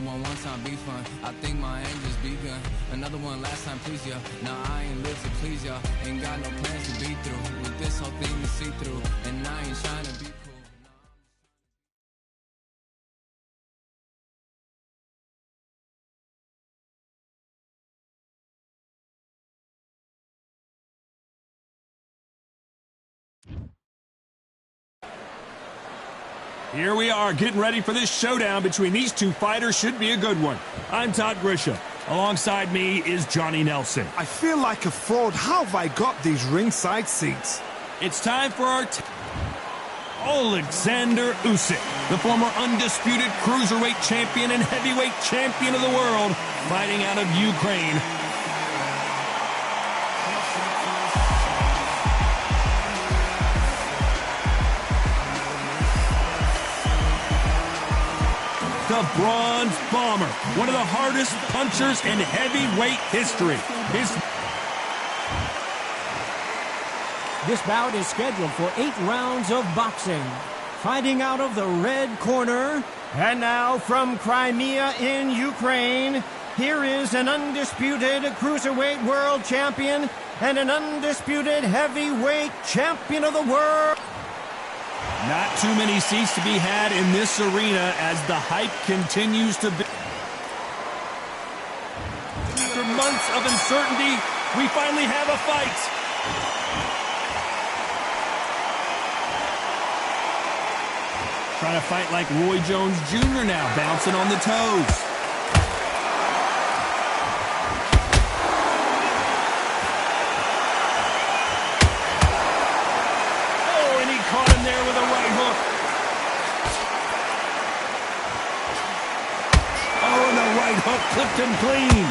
one time be fun. I think my aim just begun. Another one last time, please, ya. Now I ain't live to please ya. Ain't got no plans to be through. With this whole thing to see through. And I ain't trying to be cool. Here we are, getting ready for this showdown between these two fighters. Should be a good one. I'm Todd Grisham. Alongside me is Johnny Nelson. I feel like a fraud. How have I got these ringside seats? It's time for our Alexander Usyk, the former undisputed cruiserweight champion and heavyweight champion of the world, fighting out of Ukraine. The Bronze Bomber, one of the hardest punchers in heavyweight history. This bout is scheduled for 8 rounds of boxing. Fighting out of the red corner, and now from Crimea in Ukraine, here is an undisputed cruiserweight world champion and an undisputed heavyweight champion of the world. Not too many seats to be had in this arena as the hype continues to build. After months of uncertainty, we finally have a fight. Trying to fight like Roy Jones Jr. now, bouncing on the toes. Hook clipped him clean.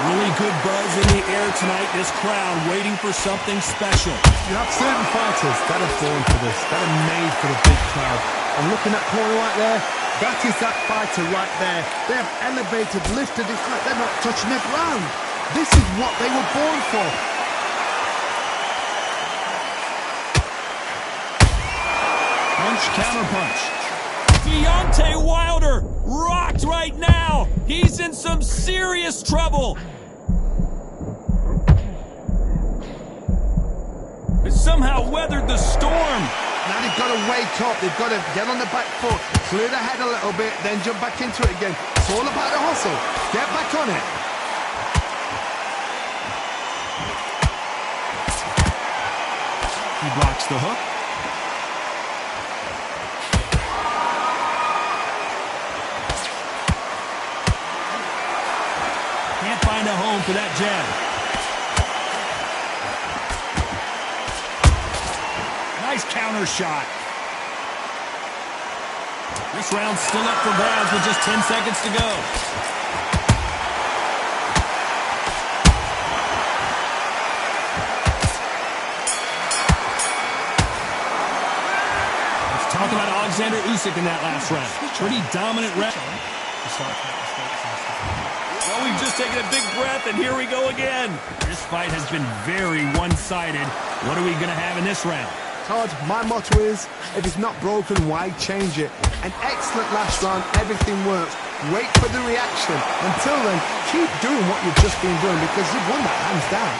Really good buzz in the air tonight. This crowd waiting for something special. You have certain fighters that are born for this, that are made for the big crowd. And looking at corner right there, that is that fighter right there. They have elevated, lifted, it's like they're not touching the ground. This is what they were born for. Counterpunch. Deontay Wilder rocked right now. He's in some serious trouble. But somehow weathered the storm. Now they've got to wake up. They've got to get on the back foot, clear the head a little bit, then jump back into it again. It's all about the hustle. Get back on it. He blocks the hook. Can't find a home for that jab. Nice counter shot. This round's still up for grabs with just 10 seconds to go. Let's talk about Alexander Usyk in that last round. Pretty dominant round. Well, we've just taken a big breath, and here we go again. This fight has been very one-sided. What are we going to have in this round? Todd, my motto is, if it's not broken, why change it? An excellent last round, everything works. Wait for the reaction. Until then, keep doing what you've just been doing because you've won that hands down.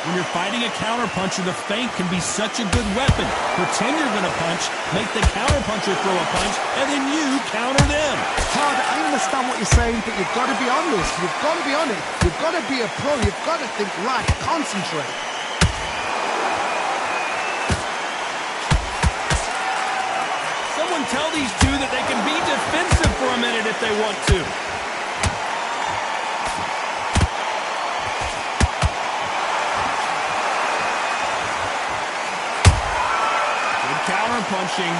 When you're fighting a counterpuncher, the feint can be such a good weapon. Pretend you're going to punch, make the counterpuncher throw a punch, and then you counter them. Todd, I understand what you're saying, but you've got to be on this. You've got to be on it. You've got to be a pro. You've got to think right. Concentrate. Someone tell these two that they can be defensive for a minute if they want to. Counter-punching.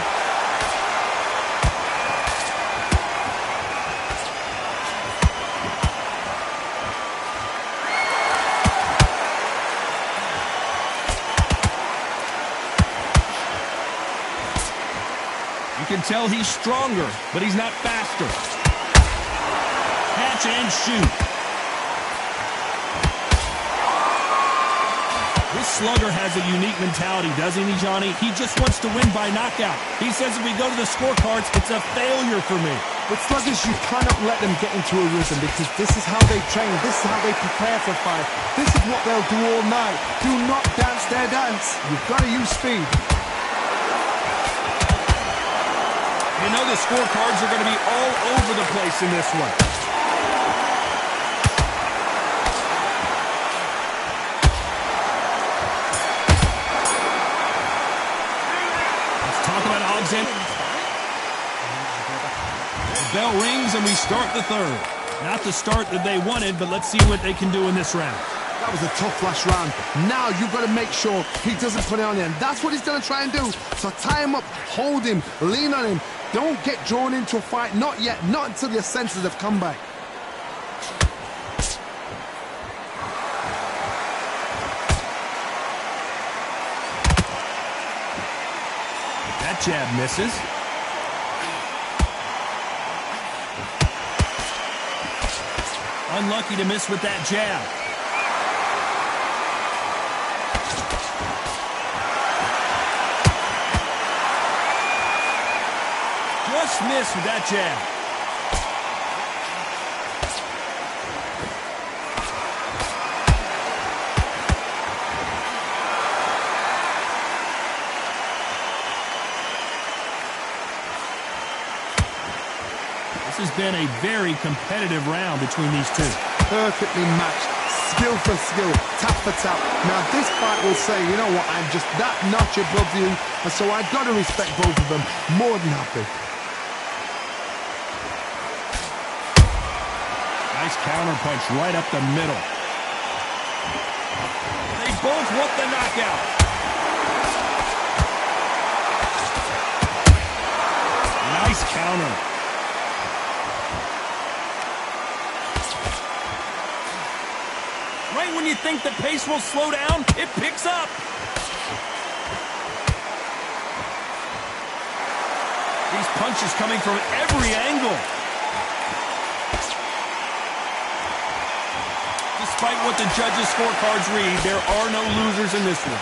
You can tell he's stronger, but he's not faster. Catch and shoot. This slugger has a unique mentality, doesn't he, Johnny? He just wants to win by knockout. He says if we go to the scorecards, it's a failure for me. With sluggers, you cannot let them get into a rhythm because this is how they train, this is how they prepare for fight. This is what they'll do all night. Do not dance their dance. You've got to use speed. You know the scorecards are going to be all over the place in this one. Let's talk about Alexander. The bell rings and we start the third. Not the start that they wanted, but let's see what they can do in this round. That was a tough last round. Now you've got to make sure he doesn't put it on him. That's what he's going to try and do. So tie him up, hold him, lean on him. Don't get drawn into a fight. Not yet. Not until your senses have come back. That jab misses. Unlucky to miss with that jab. Just missed with that jab. This has been a very competitive round between these two. Perfectly matched. Skill for skill. Tap for tap. Now this fight will say, you know what, I'm just that notch above you. And so I've got to respect both of them. More than happy. Nice counter punch right up the middle. They both want the knockout. Nice counter. Right when you think the pace will slow down, it picks up. These punches coming from every angle. Despite what the judges' scorecards read, there are no losers in this one.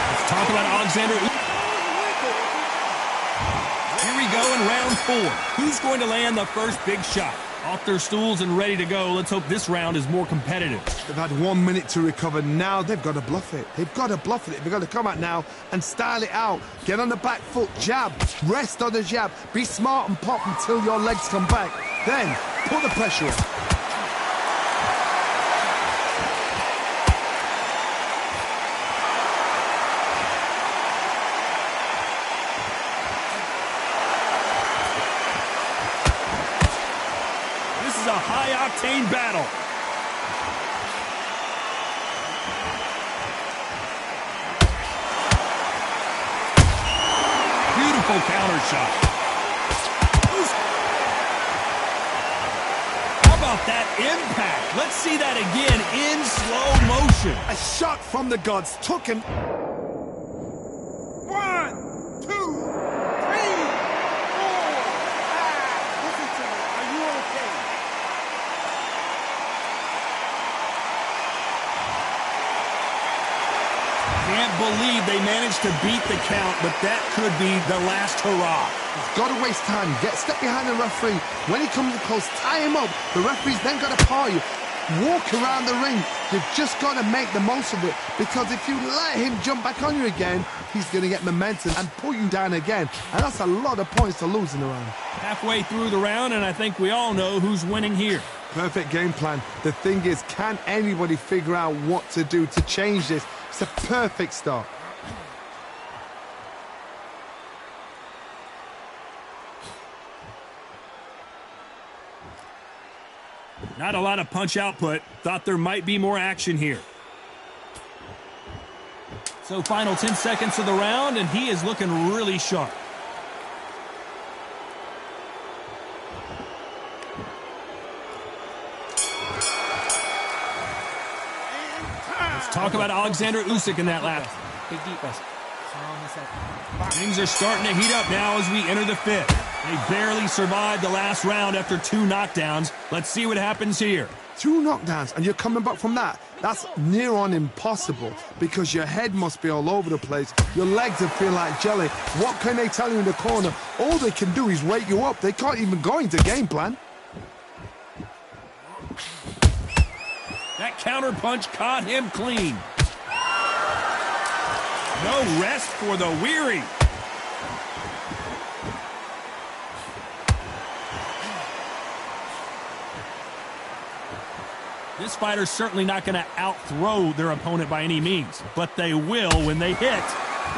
Let's talk about Alexander. Here we go in round 4. Who's going to land the first big shot? Off their stools and ready to go. Let's hope this round is more competitive. They've had 1 minute to recover. Now they've got to bluff it. They've got to bluff it. They've got to come out now and style it out. Get on the back foot, jab, rest on the jab. Be smart and pop until your legs come back. Then put the pressure on. A high-octane battle. Beautiful counter shot. How about that impact? Let's see that again in slow motion. A shot from the gods took him. 1, 2, 3, 4, 5. Listen to me. Are you okay? Can't believe they managed to beat the count, but that could be the last hurrah. He's got to waste time. Step behind the referee. When he comes close, tie him up. The referee's then got to part you. Walk around the ring. You've just got to make the most of it. Because if you let him jump back on you again, he's going to get momentum and pull you down again. And that's a lot of points to lose in the round. Halfway through the round, and I think we all know who's winning here. Perfect game plan. The thing is, can anybody figure out what to do to change this? It's a perfect start. Not a lot of punch output. Thought there might be more action here. So final 10 seconds of the round, and he is looking really sharp. about Alexander Usyk in that lap. Big deep rest. Calm yourself. Things are starting to heat up now as we enter the fifth. They barely survived the last round after 2 knockdowns. Let's see what happens here. 2 knockdowns and you're coming back from that. That's near on impossible because your head must be all over the place. Your legs will feel like jelly. What can they tell you in the corner? All they can do is wake you up. They can't even go into game plan. That counter punch caught him clean. No rest for the weary. This fighter's certainly not going to out-throw their opponent by any means, but they will, when they hit,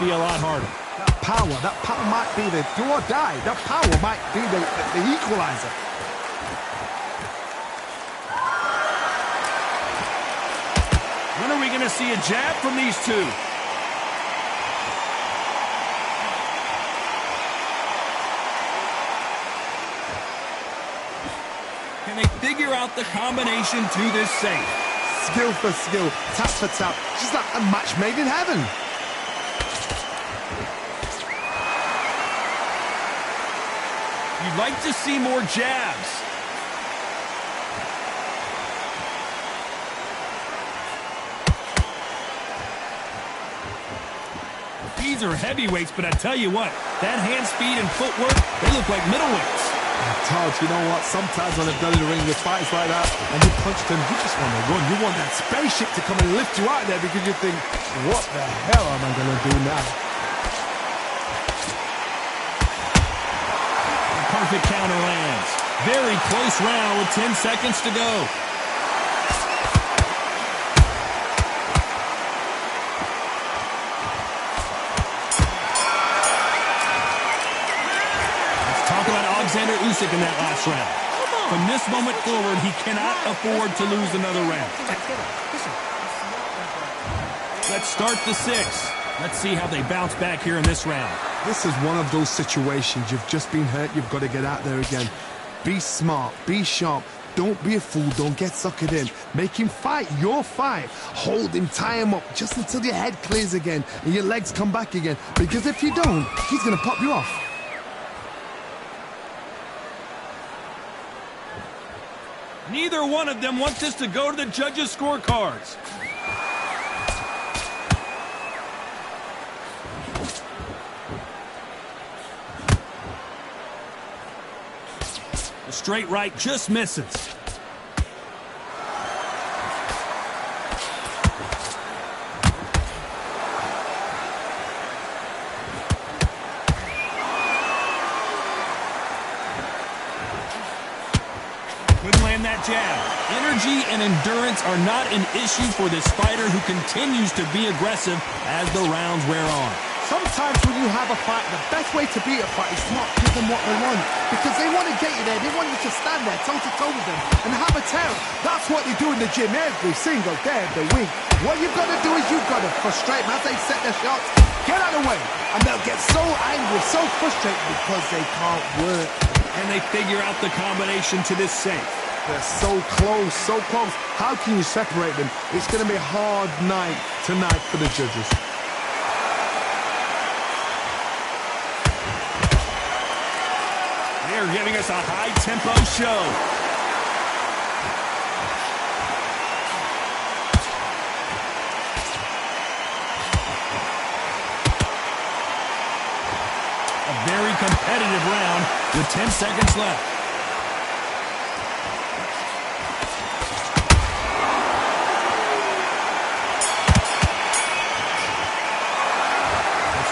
be a lot harder. That power might be the do or die. That power might be the equalizer. When are we going to see a jab from these two? Can they figure out the combination to this safe? Skill for skill, tap for tap, just like a match made in heaven. You'd like to see more jabs. These are heavyweights, but I tell you what, that hand speed and footwork, they look like middleweights. Todd, you know what? Sometimes when I've done in the ring with fights like that, and you punch them, you just want to run. You want that spaceship to come and lift you out there because you think, what the hell am I going to do now? Perfect counter lands. Very close round with 10 seconds to go. Alexander Usyk in that last round. From this moment forward, he cannot afford to lose another round. Let's start the 6th. Let's see how they bounce back here in this round. This is one of those situations. You've just been hurt. You've got to get out there again. Be smart. Be sharp. Don't be a fool. Don't get suckered in. Make him fight your fight. Hold him, tie him up just until your head clears again and your legs come back again. Because if you don't, he's going to pop you off. Neither one of them wants this to go to the judges' scorecards. The straight right just misses. That jab. Energy and endurance are not an issue for this fighter who continues to be aggressive as the rounds wear on. Sometimes when you have a fight, the best way to beat a fight is not give them what they want. Because they want to get you there. They want you to stand there toe-to-toe with them and have a tear. That's what they do in the gym every single day of the week. What you've got to do is you've got to frustrate them as they set their shots. Get out of the way. And they'll get so angry, so frustrated because they can't work. And they figure out the combination to this safe. They're so close, so close. How can you separate them? It's going to be a hard night tonight for the judges. They're giving us a high-tempo show. A very competitive round with 10 seconds left.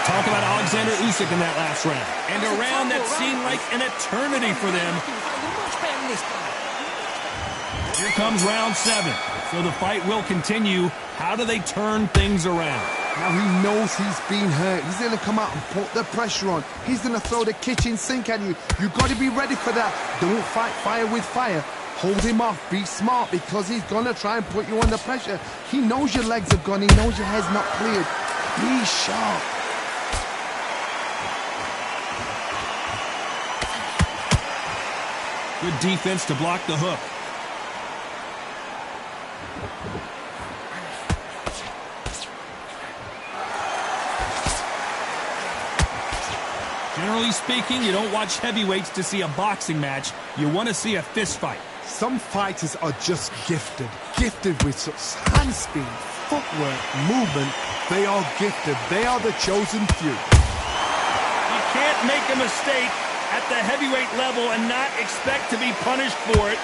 Talk about Alexander Usyk in that last round. And a round that seemed like an eternity for them. Here comes round 7. So the fight will continue. How do they turn things around? Now he knows he's been hurt. He's going to come out and put the pressure on. He's going to throw the kitchen sink at you. You've got to be ready for that. Don't fight fire with fire. Hold him off. Be smart because he's going to try and put you under pressure. He knows your legs have gone. He knows your head's not cleared. Be sharp. Good defense to block the hook. Generally speaking, you don't watch heavyweights to see a boxing match. You want to see a fist fight. Some fighters are just gifted. Gifted with such hand speed, footwork, movement. They are gifted. They are the chosen few. You can't make a mistake at the heavyweight level and not expect to be punished for it.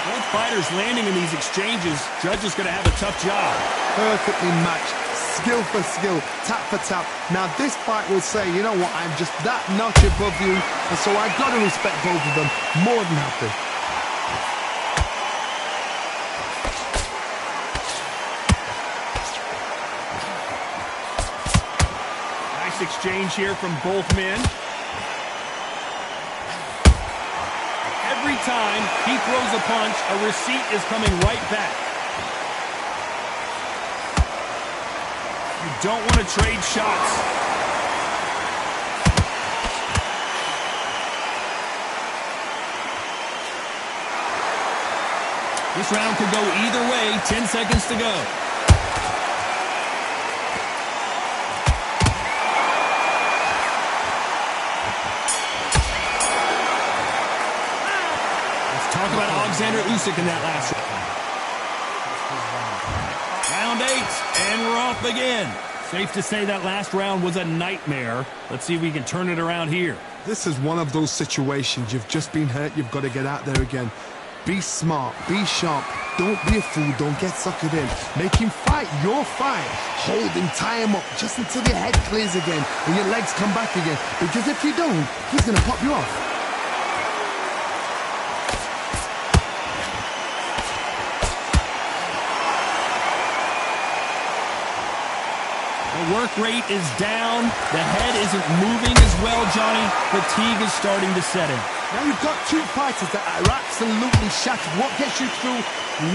Both fighters landing in these exchanges. Judge is going to have a tough job. Perfectly matched. Skill for skill, tap for tap. Now this fight will say, you know what, I'm just that notch above you, and so I got to respect both of them more than happy. Nice exchange here from both men. Every time he throws a punch, a receipt is coming right back. You don't want to trade shots. This round could go either way. 10 seconds to go. Let's talk about Alexander Usyk in that last round. Round 8, and we're off again. Safe to say that last round was a nightmare. Let's see if we can turn it around here. This is one of those situations. You've just been hurt. You've got to get out there again. Be smart. Be sharp. Don't be a fool. Don't get suckered in. Make him fight your fight. Hold him, tie him up just until your head clears again and your legs come back again. Because if you don't, he's going to pop you off. The work rate is down. The head isn't moving as well, Johnny. Fatigue is starting to set in. Now you've got two fighters that are absolutely shattered. What gets you through?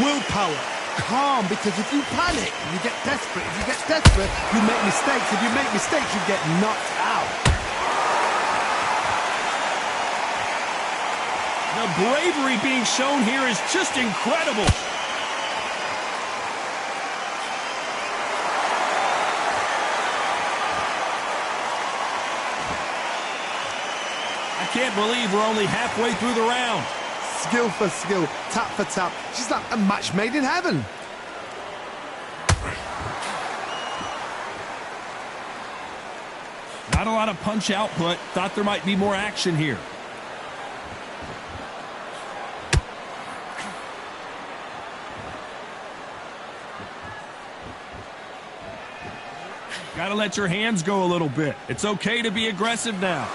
Willpower. Calm, because if you panic, you get desperate. If you get desperate, you make mistakes. If you make mistakes, you get knocked out. The bravery being shown here is just incredible. I can't believe we're only halfway through the round. Skill for skill, tap for tap. She's like a match made in heaven. Not a lot of punch output. Thought there might be more action here. Got to let your hands go a little bit. It's okay to be aggressive now.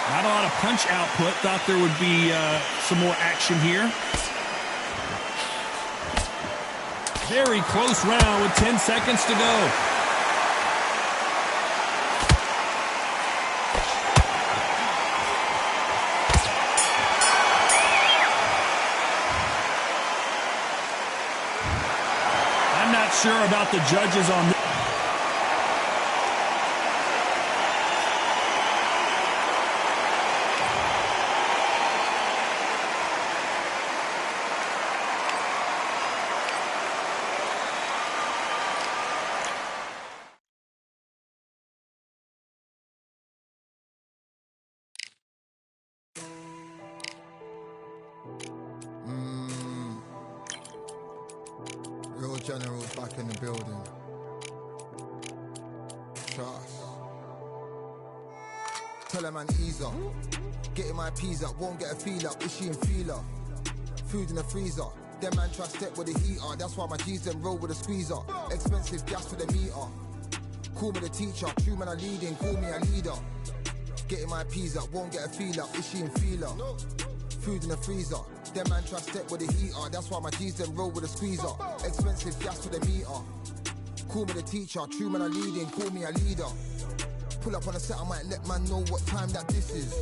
Not a lot of punch output. Thought there would be some more action here. Very close round with 10 seconds to go. I'm not sure about the judges on this. Real generals back in the building. Trust. Tell a man ease up. Getting my peas up, won't get a feel up. Is she in feeler? Food in the freezer. Them man try step with the heater. That's why my G's them roll with a squeezer. Expensive gas for the meter. Call me the teacher. True man I leading, call me a leader. Getting my peas up, won't get a feel up. Is she in feeler? Food in the freezer. Them man try step with the heater. That's why my G's them roll with a squeezer. Expensive gas for the meter. Call me the teacher. True man I leading, call me a leader. Pull up on a set, I might let man know what time that this is.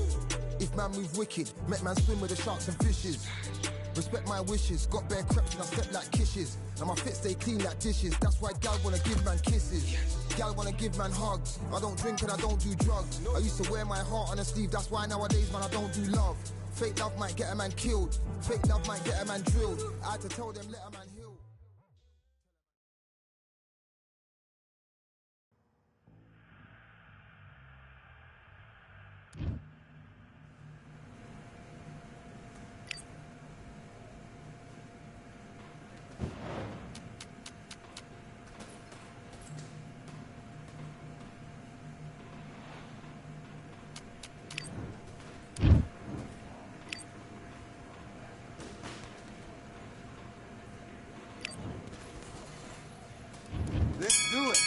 If man move wicked, make man swim with the sharks and fishes. Respect my wishes, got bare creps and I step like kishes. And my fit stay clean like dishes, that's why gal wanna give man kisses. Gal wanna give man hugs, I don't drink and I don't do drugs. I used to wear my heart on a sleeve, that's why nowadays man I don't do love. Fake love might get a man killed, fake love might get a man drilled. I had to tell them let a man heal. Let's do it.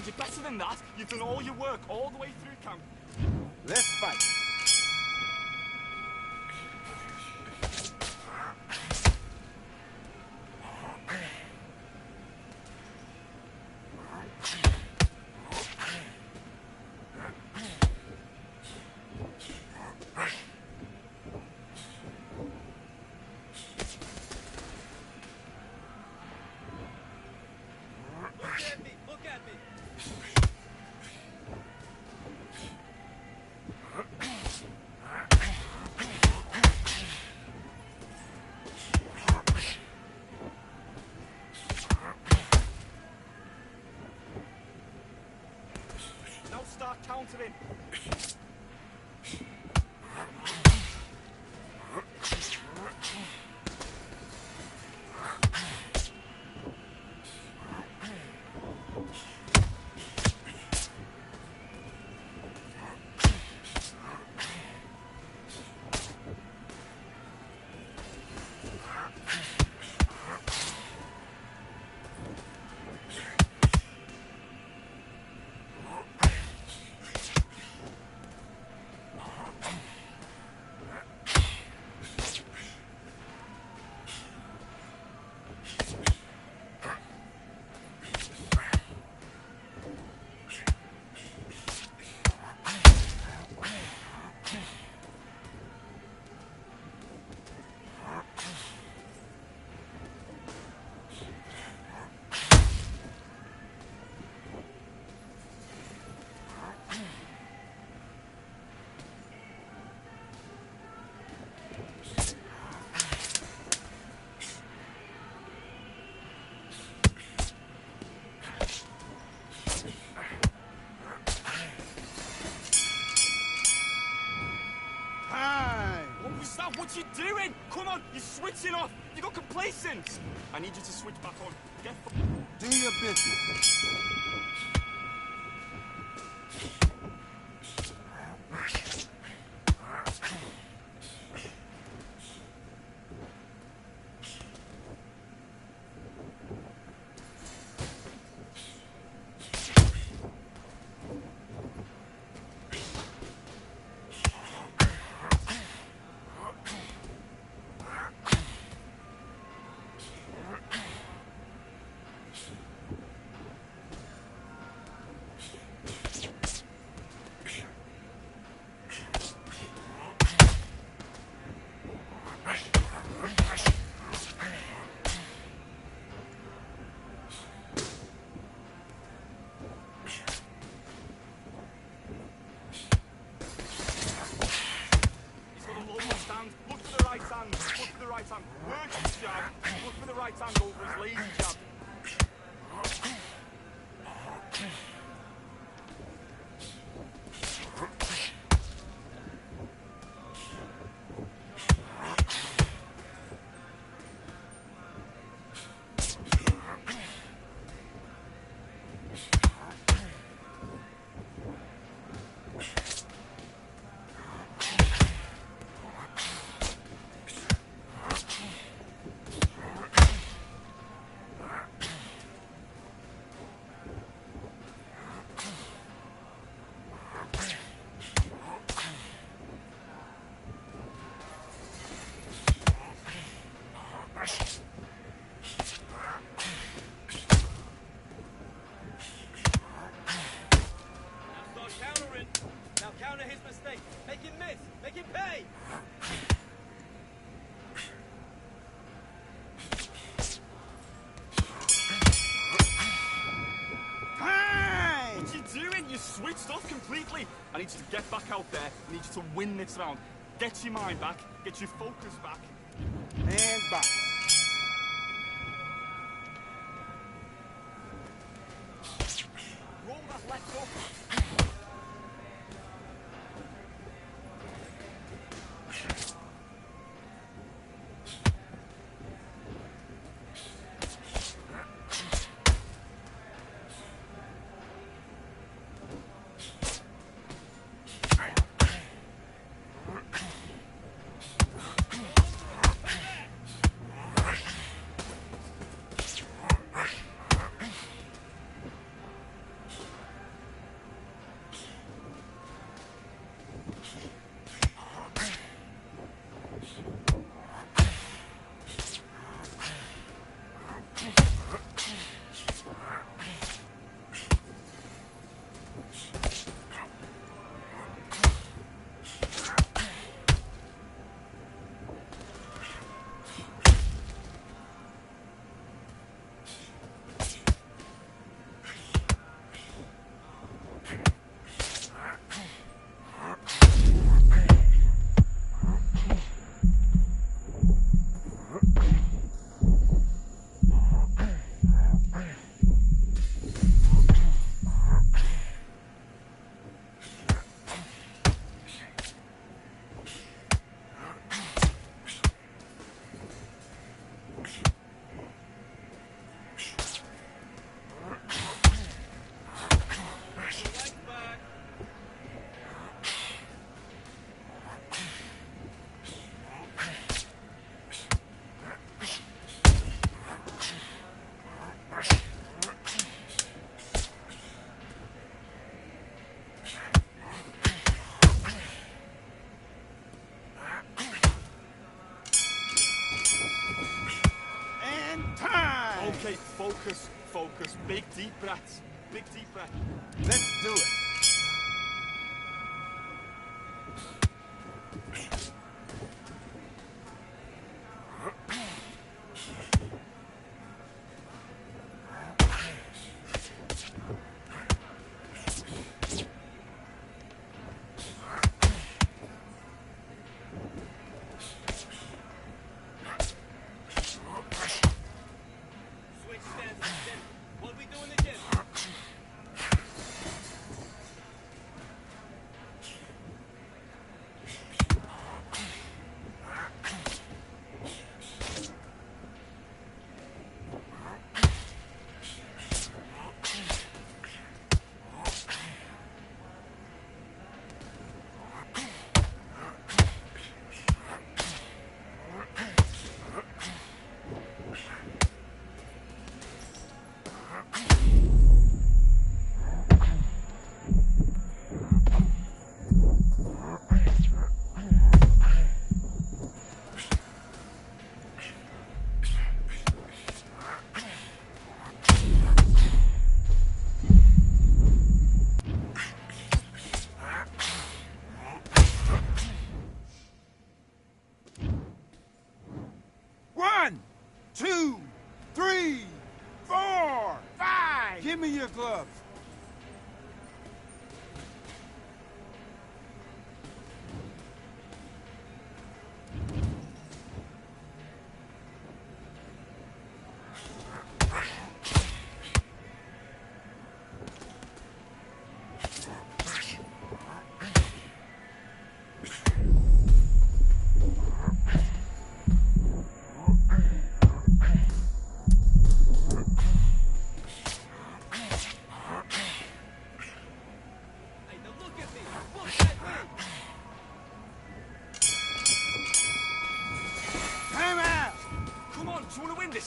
You're better than that. You've done all your work all the way through camp. Let's fight. Stop what you doing! Come on, you're switching off! You got complacent! I need you to switch back on. Get Do your business. Work his jab. Look for the right hand over his lazy jab. Counter his mistake. Make him miss. Make him pay. What you doing? You switched off completely. I need you to get back out there. I need you to win this round. Get your mind back. Get your focus back. And back. Roll that left up. Okay, focus, focus. Big deep breaths. Big deep breath. Let's do it. your gloves.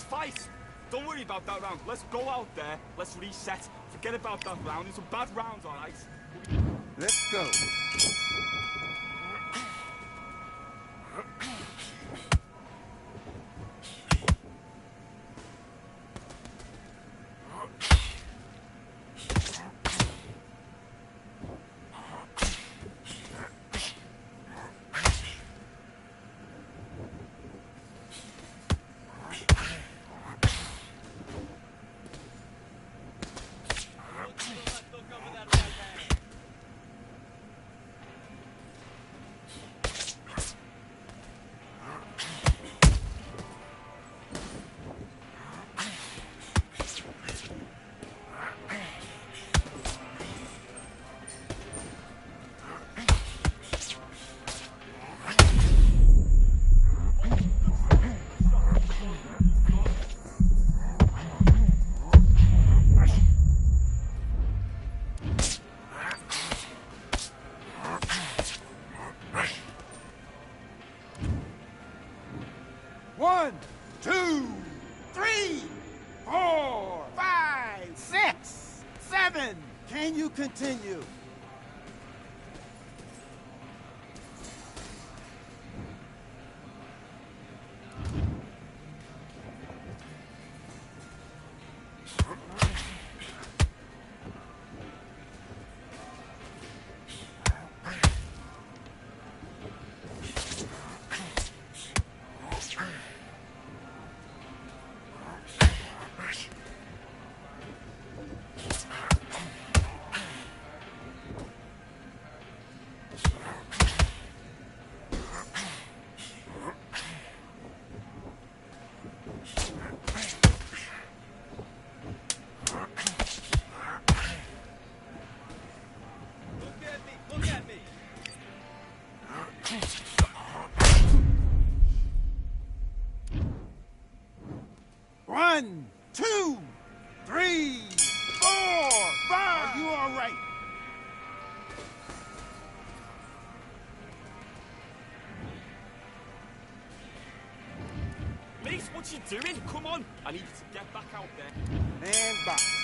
Fight! Don't worry about that round. Let's go out there. Let's reset. Forget about that round. It's a bad round, all right? Let's go. One, two, three, 4, 5, 6, 7. Can you continue? Look at me! 1, 2, 3, 4, 5. Are you all right? Mace, what you doing? Come on! I need you to get back out there. Man box.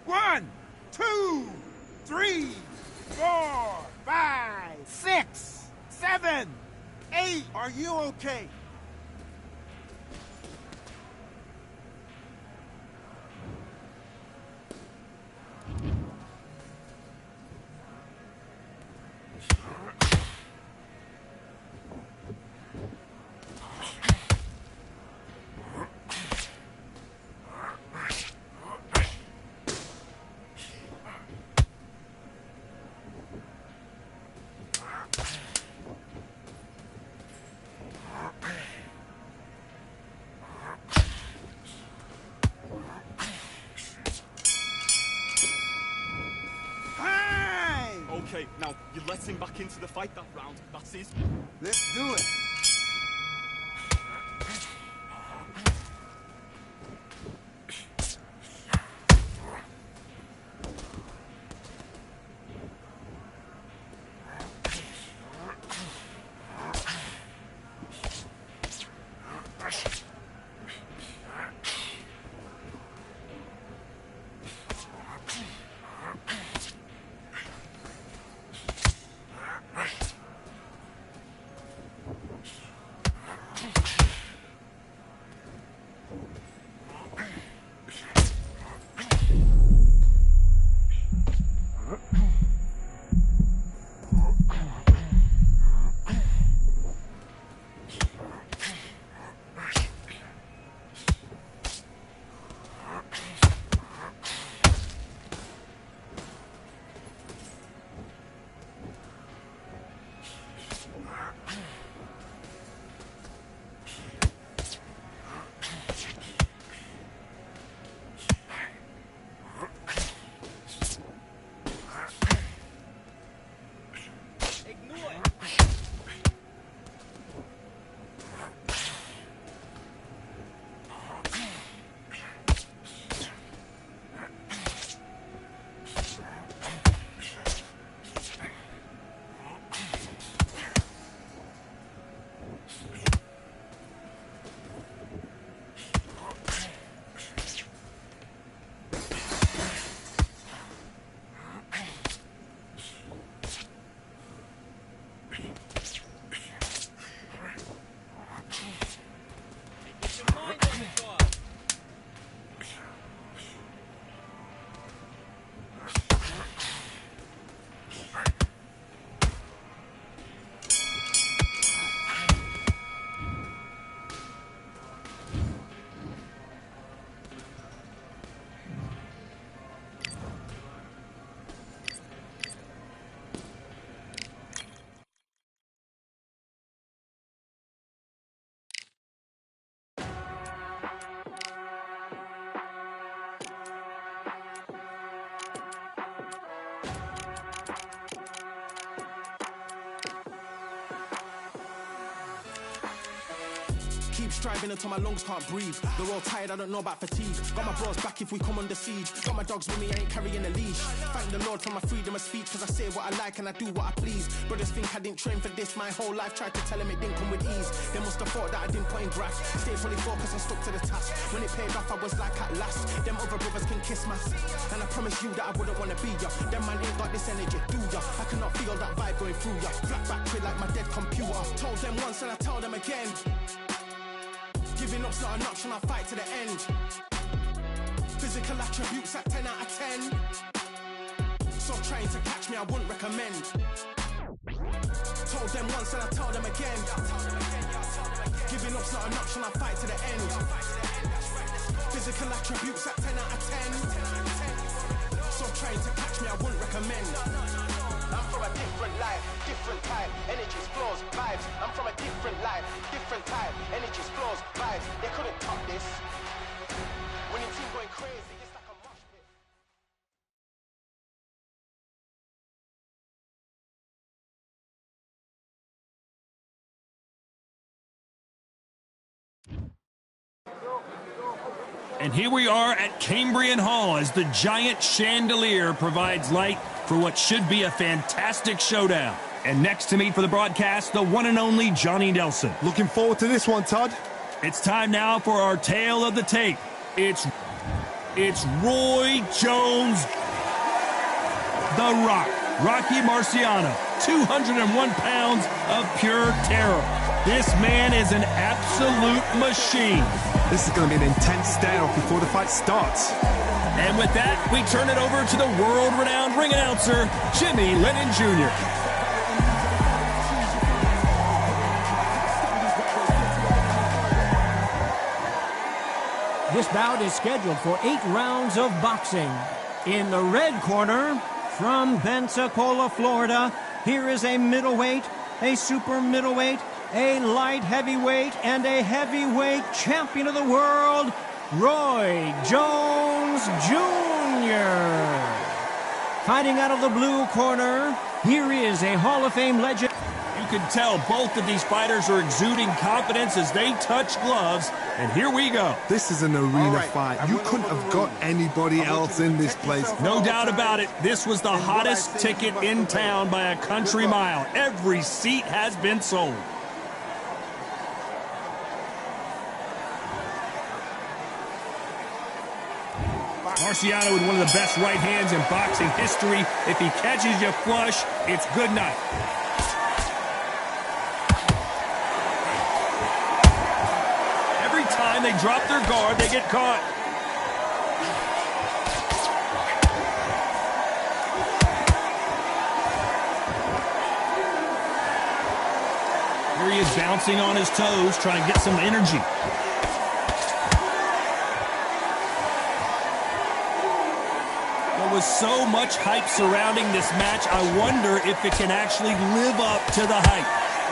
One, 2, 3, 4, 5, 6, 7, 8. Are you okay? Okay, now, you let him back into the fight that round. That's his... Let's do it. Keep striving until my lungs can't breathe. They're all tired, I don't know about fatigue. Got my bros back if we come under siege. Got my dogs with me, I ain't carrying a leash. Thank the Lord for my freedom of speech, cause I say what I like and I do what I please. Brothers think I didn't train for this my whole life. Tried to tell them it didn't come with ease. They must have thought that I didn't put in graft. Stayed fully focused and stuck to the task. When it paid off, I was like at last. Them other brothers can kiss my ass. And I promise you that I wouldn't wanna be ya. Them man ain't got this energy, do ya? I cannot feel that vibe going through ya. Flat battery like my dead computer. Told them once and I tell them again. Giving up's not an option, I'll fight to the end. Physical attributes at 10 out of 10. So trying to catch me, I wouldn't recommend. Told them once and I tell them again. Giving up's not an option, I'll fight to the end. Physical attributes at 10 out of 10. So trying to catch me, I wouldn't recommend. I'm from a different life, different type, energies, flows, vibes. I'm from a different life, different type, energies, flows, vibes. They couldn't top this. When your team going crazy, it's like a mosh pit. And here we are at Cambrian Hall as the giant chandelier provides light for what should be a fantastic showdown. And next to me for the broadcast, the one and only Johnny Nelson. Looking forward to this one, Todd. It's time now for our tale of the tape. It's Roy Jones, The Rock, Rocky Marciano, 201 pounds of pure terror. This man is an absolute machine. This is going to be an intense standoff before the fight starts. And with that, we turn it over to the world-renowned ring announcer, Jimmy Lennon Jr. This bout is scheduled for 8 rounds of boxing. In the red corner, from Pensacola, Florida, here is a middleweight, a super middleweight, a light heavyweight, and a heavyweight champion of the world, Roy Jones Jr. Fighting out of the blue corner, Here is a Hall of Fame legend. You can tell both of these fighters are exuding confidence as they touch gloves. And here we go. This is an arena fight. You couldn't have got anybody else in this place. No doubt about it. This was the hottest ticket in town by a country mile. Every seat has been sold. Marciano with one of the best right hands in boxing history. If he catches you flush, it's good night. Every time they drop their guard, they get caught. Here he is bouncing on his toes, trying to get some energy. There was so much hype surrounding this match, I wonder if it can actually live up to the hype.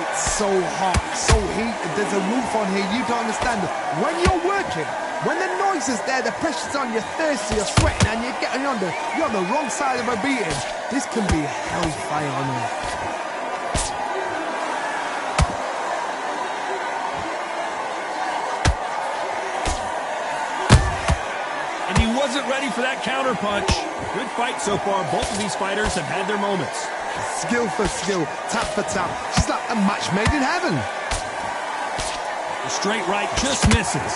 It's so hot, so heated. There's a roof on here. You don't understand. When you're working, when the noise is there, the pressure's on, you're thirsty, you're sweating, and you're getting under. You're on the wrong side of a beating. This can be hellfire on earth. Wasn't ready for that counter punch. Good fight so far. Both of these fighters have had their moments. Skill for skill, tap for tap. She's like a match made in heaven. The straight right just misses.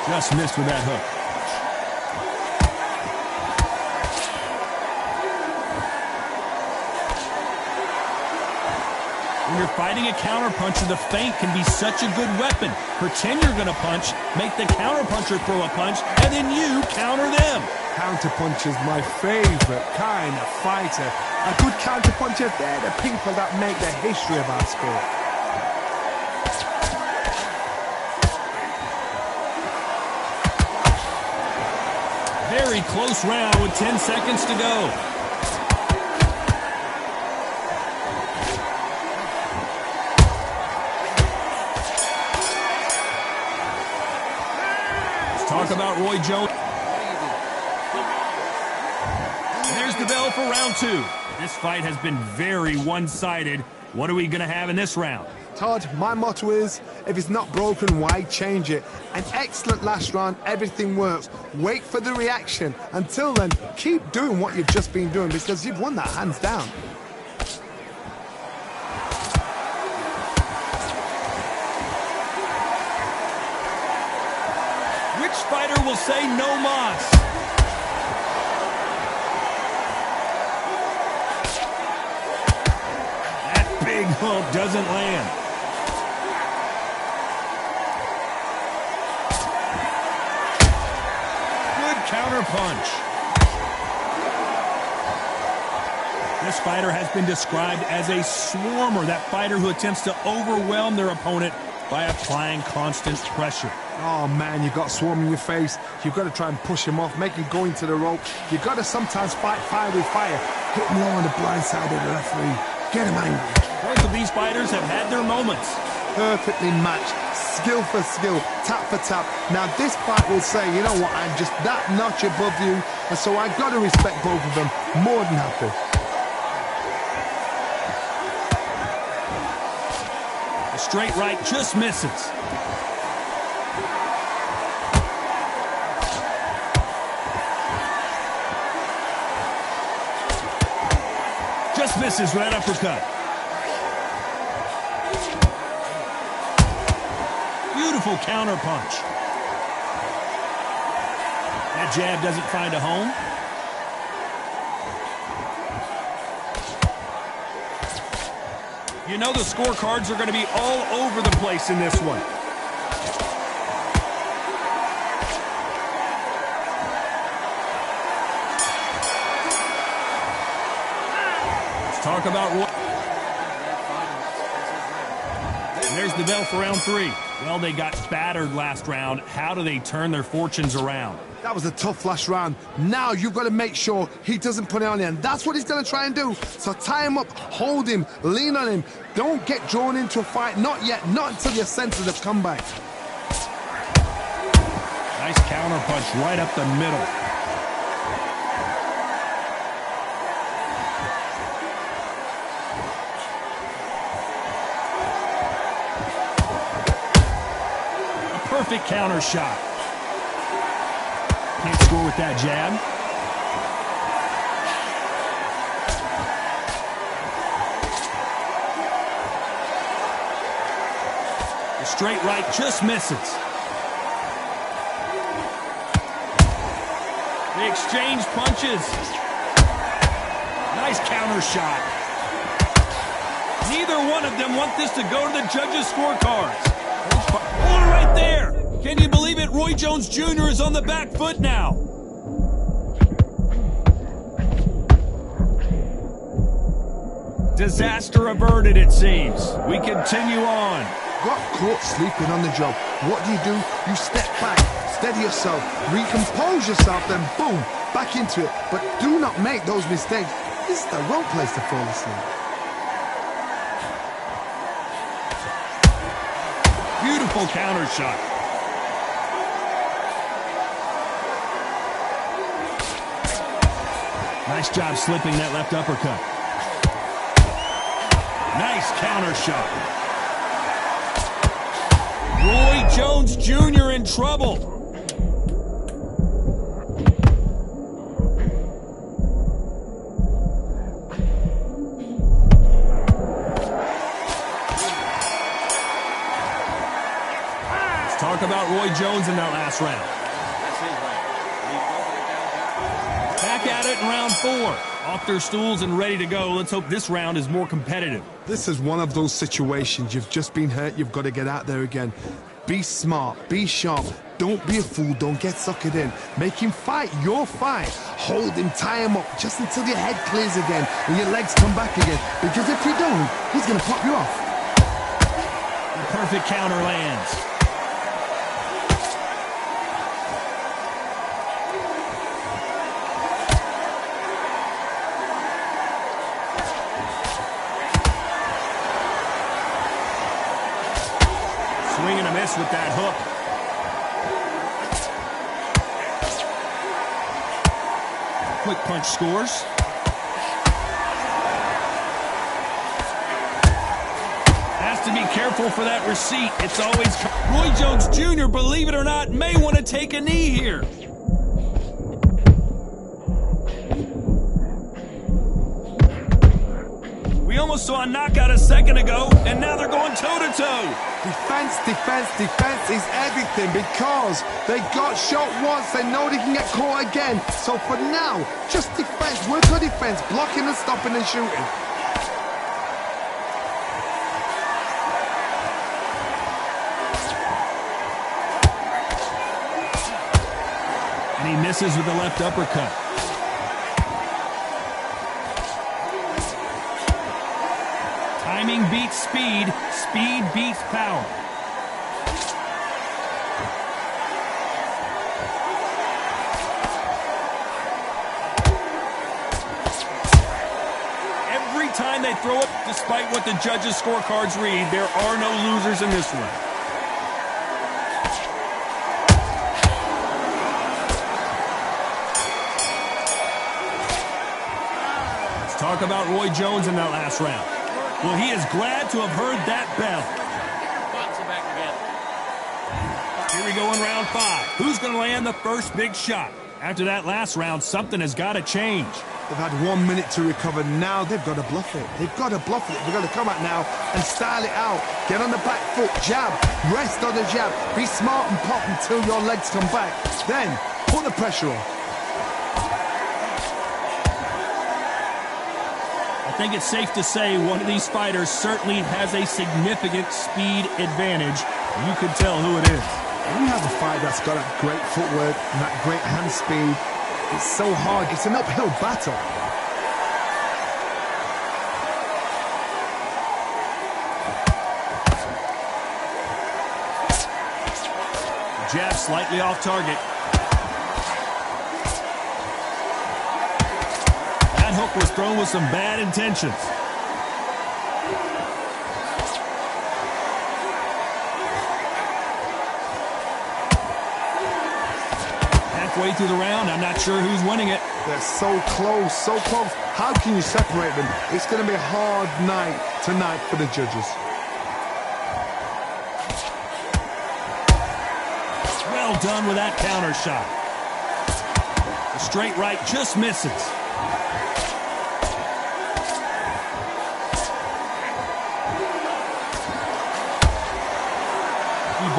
Just missed with that hook. When you're fighting a counterpuncher, the feint can be such a good weapon. Pretend you're going to punch, make the counterpuncher throw a punch, and then you counter them. Counterpuncher's my favorite kind of fighter. A good counterpuncher, they're the people that make the history of our sport. Very close round with 10 seconds to go. Talk about Roy Jones. There's the bell for round two. This fight has been very one-sided. What are we going to have in this round? Todd, my motto is, if it's not broken, why change it? An excellent last round, everything works. Wait for the reaction. Until then, keep doing what you've just been doing because you've won that hands down. Fighter will say no mas. That big hook doesn't land. Good counter punch. This fighter has been described as a swarmer, that fighter who attempts to overwhelm their opponent by applying constant pressure. Oh man, you've got swarm in your face. You've got to try and push him off, make him go into the rope. You've got to sometimes fight fire with fire. Hit him low on the blind side of the referee. Get him angry. Both of these fighters have had their moments. Perfectly matched. Skill for skill. Tap for tap. Now this fight will say, you know what, I'm just that notch above you. And so I've got to respect both of them. More than happy. The straight right just misses. Just misses right uppercut. Beautiful counter punch. That jab doesn't find a home. You know the scorecards are going to be all over the place in this one. Talk about Roy. And there's the bell for round three. Well, they got battered last round. How do they turn their fortunes around? That was a tough last round. Now you've got to make sure he doesn't put it on you, and that's what he's going to try and do. So tie him up, hold him, lean on him. Don't get drawn into a fight. Not yet. Not until your senses have come back. Nice counter punch right up the middle. perfect counter shot. Can't score with that jab. The straight right just misses. They exchange punches. Nice counter shot. Neither one of them want this to go to the judges' scorecards. Hold it right there. Can you believe it? Roy Jones Jr. is on the back foot now. Disaster averted, it seems. We continue on. Got caught sleeping on the job. What do? You step back, steady yourself, recompose yourself, then boom, back into it. But do not make those mistakes. This is the wrong place to fall asleep. Beautiful counter shot. Nice job slipping that left uppercut. Nice counter shot. Roy Jones Jr. in trouble. Let's talk about Roy Jones in that last round. Back at it in round 4. Off their stools and ready to go. Let's hope this round is more competitive. This is one of those situations. You've just been hurt. You've got to get out there again. Be smart. Be sharp. Don't be a fool. Don't get suckered in. Make him fight your fight. Hold him. Tie him up just until your head clears again and your legs come back again. Because if you don't, he's going to pop you off. The perfect counter lands. Swing and a miss with that hook. Quick punch scores. Has to be careful for that receipt. It's always... Roy Jones Jr., believe it or not, may want to take a knee here. We almost saw a knockout a second ago, and now they're going toe-to-toe. Defense, defense, defense is everything because they got shot once. They know they can get caught again. So for now, just defense. Work on defense, blocking and stopping and shooting. And he misses with the left uppercut. Timing beats speed. Speed beats power. Every time they throw it, despite what the judges' scorecards read, there are no losers in this one. Let's talk about Roy Jones in that last round. Well, he is glad to have heard that bell. Here we go in round 5. Who's going to land the first big shot? After that last round, something has got to change. They've had 1 minute to recover. Now they've got to bluff it. They've got to bluff it. They've got to come out now and style it out. Get on the back foot, jab, rest on the jab. Be smart and pop until your legs come back. Then put the pressure on. I think it's safe to say one of these fighters certainly has a significant speed advantage. You can tell who it is. When you have a fight that's got that great footwork and that great hand speed, it's so hard. It's an uphill battle. Jab slightly off target. That hook was thrown with some bad intentions. Halfway through the round, I'm not sure who's winning it. They're so close, so close. How can you separate them? It's going to be a hard night tonight for the judges. Well done with that counter shot. The straight right just misses. We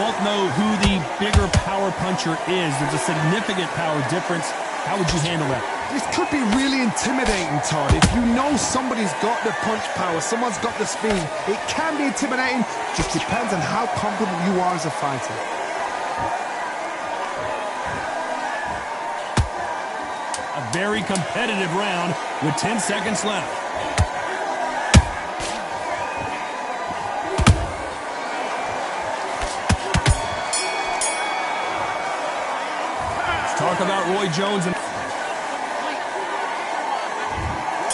both know who the bigger power puncher is. There's a significant power difference. How would you handle that? This could be really intimidating, Todd. If you know somebody's got the punch power, someone's got the speed, it can be intimidating. Just depends on how confident you are as a fighter. A very competitive round with 10 seconds left. Let's talk about Roy Jones.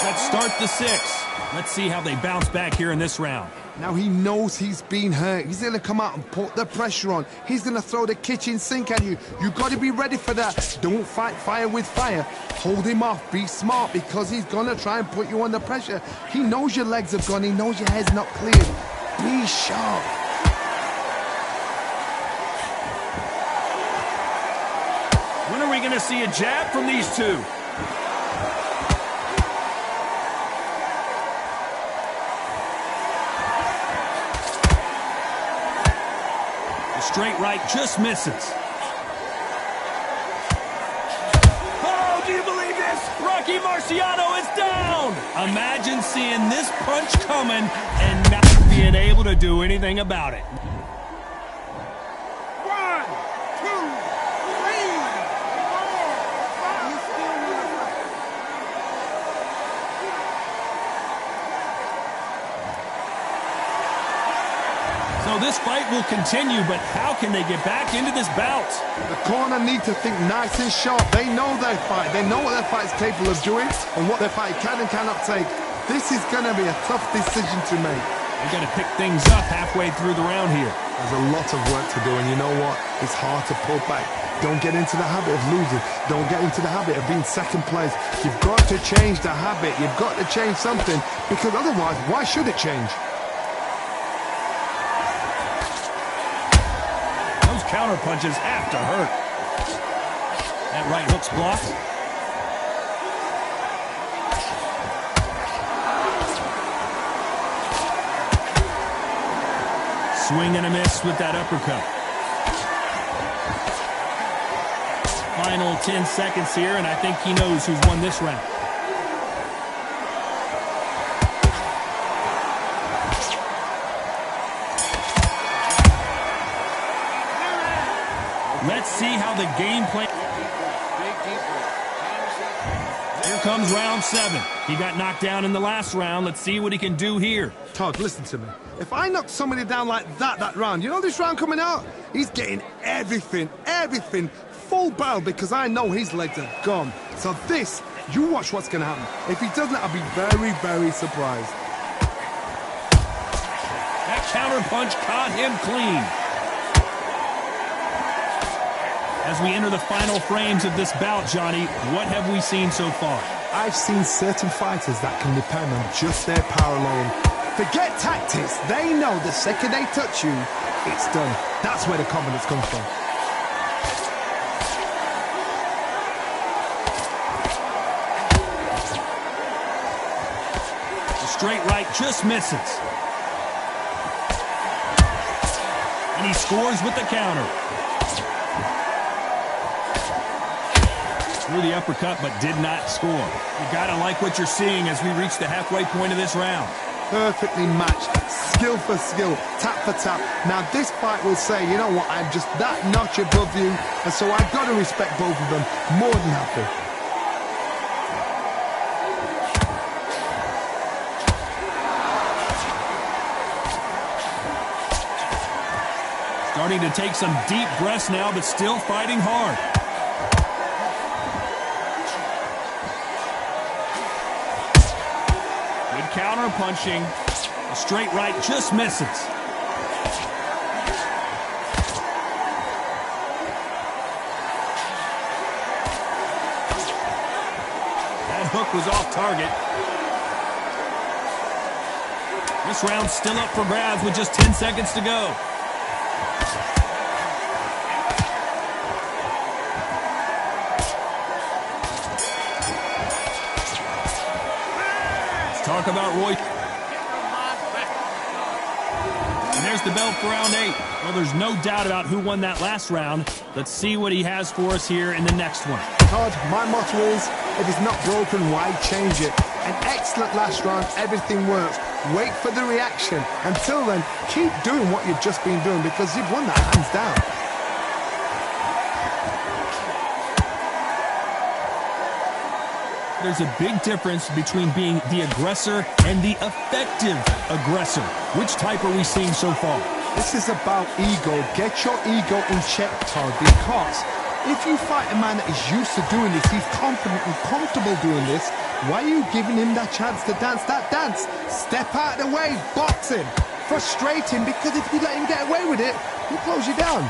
Let's start the 6. Let's see how they bounce back here in this round. Now he knows he's been hurt. He's going to come out and put the pressure on. He's going to throw the kitchen sink at you. You've got to be ready for that. Don't fight fire with fire. Hold him off. Be smart because he's going to try and put you under pressure. He knows your legs have gone. He knows your head's not cleared. Be sharp. When are we going to see a jab from these two? Straight right just misses. Oh, do you believe this? Rocky Marciano is down! Imagine seeing this punch coming and not being able to do anything about it. 1, 2, 3, 4, 5. So this fight will continue, but how can they get back into this bout? The corner need to think nice and sharp. They know their fight. They know what their fight is capable of doing and what their fight can and cannot take. This is going to be a tough decision to make. They got to pick things up halfway through the round here. There's a lot of work to do, and you know what? It's hard to pull back. Don't get into the habit of losing. Don't get into the habit of being second place. You've got to change the habit. You've got to change something, because otherwise, why should it change? Those counter punches have to hurt. That right hook's blocked. Swing and a miss with that uppercut. Final 10 seconds here, and I think he knows who's won this round. Let's see how the game plan. Here comes round 7. He got knocked down in the last round. Let's see what he can do here. Todd, listen to me. If I knock somebody down like that round, you know this round coming out? He's getting everything, full barrel, because I know his legs are gone. So this, you watch what's going to happen. If he doesn't, I'll be very, very surprised. That counter punch caught him clean. As we enter the final frames of this bout, Johnny, what have we seen so far? I've seen certain fighters that can depend on just their power alone. Forget tactics. They know the second they touch you, it's done. That's where the confidence comes from. The straight right just misses. And he scores with the counter. Threw the uppercut, but did not score. You gotta like what you're seeing as we reach the halfway point of this round. Perfectly matched, skill for skill, tap for tap. Now this fight will say, you know what, I'm just that notch above you, and so I've got to respect both of them more than happy. Starting to take some deep breaths now, but still fighting hard. Counter punching. A straight right just misses. That hook was off target. This round's still up for grabs with just 10 seconds to go. Talk about Roy. And there's the bell for round 8. Well, there's no doubt about who won that last round. Let's see what he has for us here in the next one. Todd, my motto is, if it's not broken, why change it? An excellent last round, everything works. Wait for the reaction. Until then, keep doing what you've just been doing because you've won that hands down. There's a big difference between being the aggressor and the effective aggressor. Which type are we seeing so far? This is about ego. Get your ego in check, Todd, because if you fight a man that is used to doing this, he's confident and comfortable doing this, why are you giving him that chance to dance that dance? Step out of the way, box him, frustrate him, because if you let him get away with it, he'll close you down.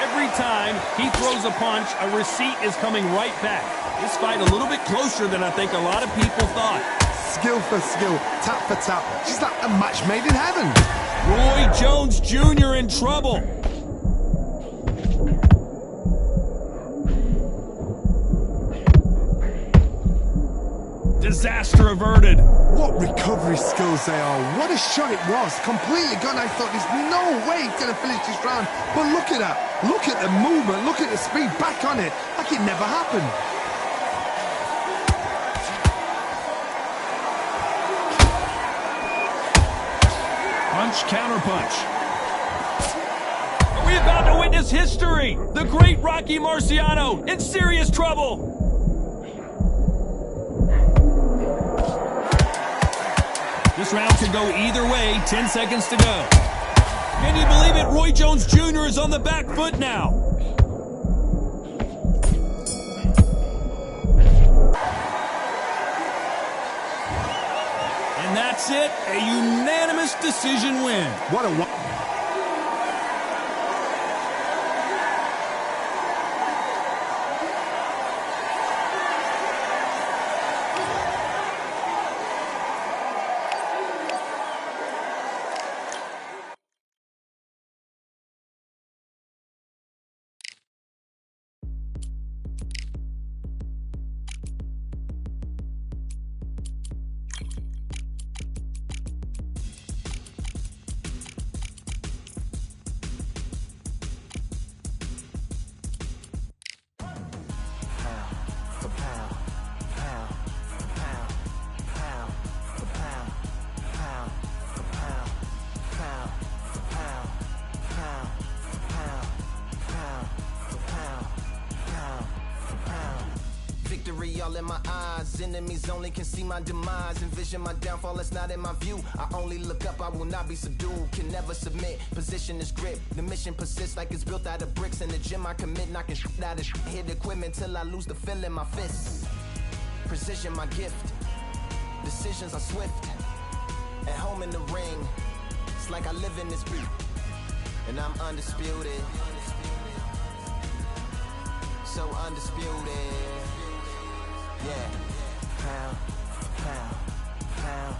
Every time he throws a punch, a receipt is coming right back. This fight a little bit closer than I think a lot of people thought. Skill for skill, tap for tap. She's like a match made in heaven. Roy Jones Jr. in trouble. Disaster averted. What recovery skills they are. What a shot it was. Completely gone. I thought there's no way he's going to finish this round. But look at that. Look at the movement. Look at the speed. Back on it. Like it never happened. Punch, counter punch. Are we about to witness history? The great Rocky Marciano in serious trouble. This round could go either way. 10 seconds to go. Can you believe it? Roy Jones Jr. is on the back foot now. And that's it. A unanimous decision win. What a... All in my eyes, enemies only can see my demise. Envision my downfall, that's not in my view. I only look up, I will not be subdued. Can never submit, position is grip. The mission persists like it's built out of bricks. In the gym I commit, knocking shit out of shit. Hit equipment till I lose the feel in my fists. Precision my gift, decisions are swift. At home in the ring, it's like I live in this beat. And I'm undisputed, so undisputed. Yeah. Pound, pound, pound.